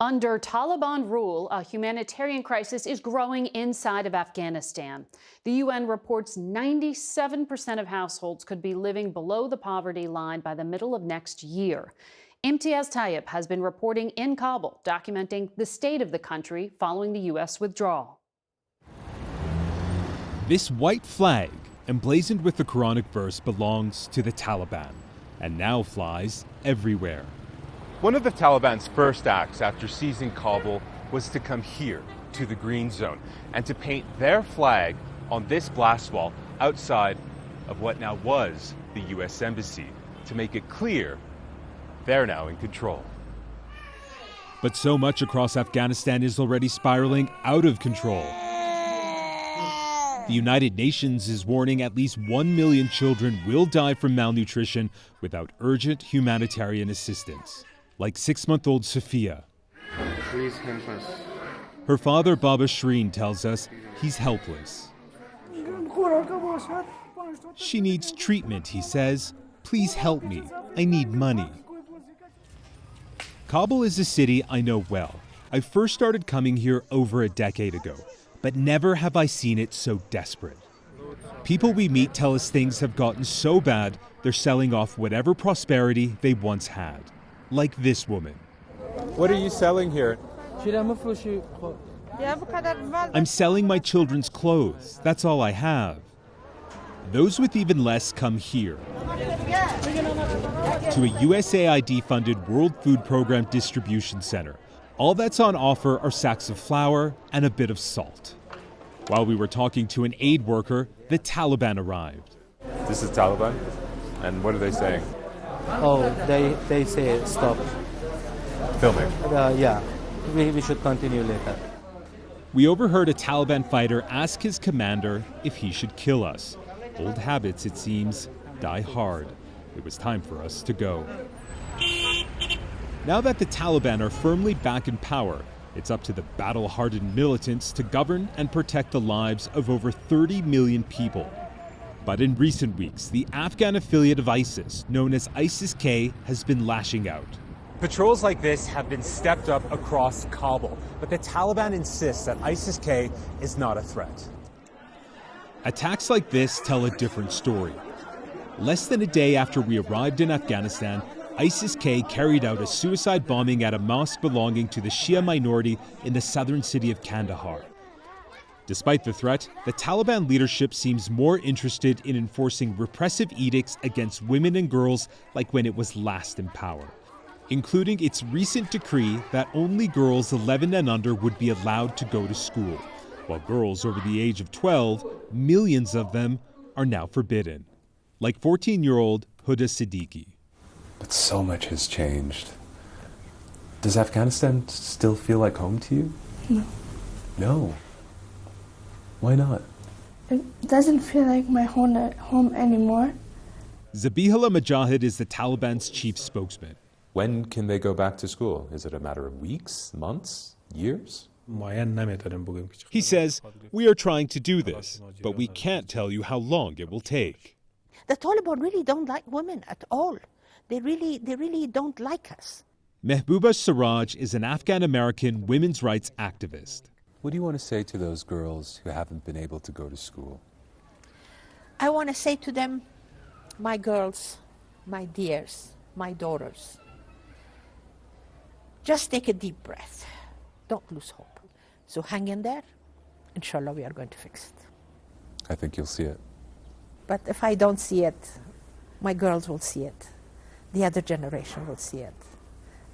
Under Taliban rule, a humanitarian crisis is growing inside of Afghanistan. The UN reports 97% of households could be living below the poverty line by the middle of next year. Imtiaz Tyab has been reporting in Kabul, documenting the state of the country following the U.S. withdrawal. This white flag, emblazoned with the Quranic verse, belongs to the Taliban and now flies everywhere. One of the Taliban's first acts after seizing Kabul was to come here to the green zone and to paint their flag on this blast wall outside of what now was the U.S. Embassy to make it clear they're now in control. But so much across Afghanistan is already spiraling out of control. The United Nations is warning at least 1 million children will die from malnutrition without urgent humanitarian assistance, like 6-month-old Sophia. Please help us. Her father, Baba Shreen, tells us he's helpless. She needs treatment, he says. Please help me. I need money. Kabul is a city I know well. I first started coming here over a decade ago, but never have I seen it so desperate. People we meet tell us things have gotten so bad, they're selling off whatever prosperity they once had. Like this woman. What are you selling here? I'm selling my children's clothes. That's all I have. Those with even less come here to a USAID-funded World Food Program distribution center. All that's on offer are sacks of flour and a bit of salt. While we were talking to an aid worker, the Taliban arrived. This is Taliban? And what are they saying? Oh, they say stop. Filming. Yeah, we should continue later. We overheard a Taliban fighter ask his commander if he should kill us. Old habits, it seems, die hard. It was time for us to go. Now that the Taliban are firmly back in power, it's up to the battle-hardened militants to govern and protect the lives of over 30 million people. But in recent weeks, the Afghan affiliate of ISIS, known as ISIS-K, has been lashing out. Patrols like this have been stepped up across Kabul, but the Taliban insists that ISIS-K is not a threat. Attacks like this tell a different story. Less than a day after we arrived in Afghanistan, ISIS-K carried out a suicide bombing at a mosque belonging to the Shia minority in the southern city of Kandahar. Despite the threat, the Taliban leadership seems more interested in enforcing repressive edicts against women and girls like when it was last in power, including its recent decree that only girls 11 and under would be allowed to go to school, while girls over the age of 12, millions of them, are now forbidden, like 14-year-old Huda Siddiqui. But so much has changed. Does Afghanistan still feel like home to you? No. No? Why not? It doesn't feel like my home anymore. Zabihullah Mujahid is the Taliban's chief spokesman. When can they go back to school? Is it a matter of weeks, months, years? He says, we are trying to do this, but we can't tell you how long it will take. The Taliban really don't like women at all. They really don't like us. Mehbooba Siraj is an Afghan-American women's rights activist. What do you want to say to those girls who haven't been able to go to school? I want to say to them, my girls, my dears, my daughters, just take a deep breath. Don't lose hope. So hang in there. Inshallah, we are going to fix it. I think you'll see it. But if I don't see it, my girls will see it. The other generation will see it.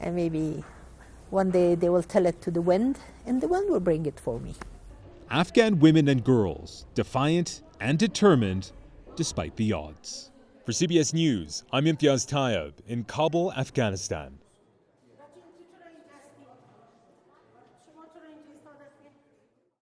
And maybe one day they will tell it to the wind, and the wind will bring it for me. Afghan women and girls, defiant and determined despite the odds. For CBS News, I'm Imtiaz Tyab in Kabul, Afghanistan.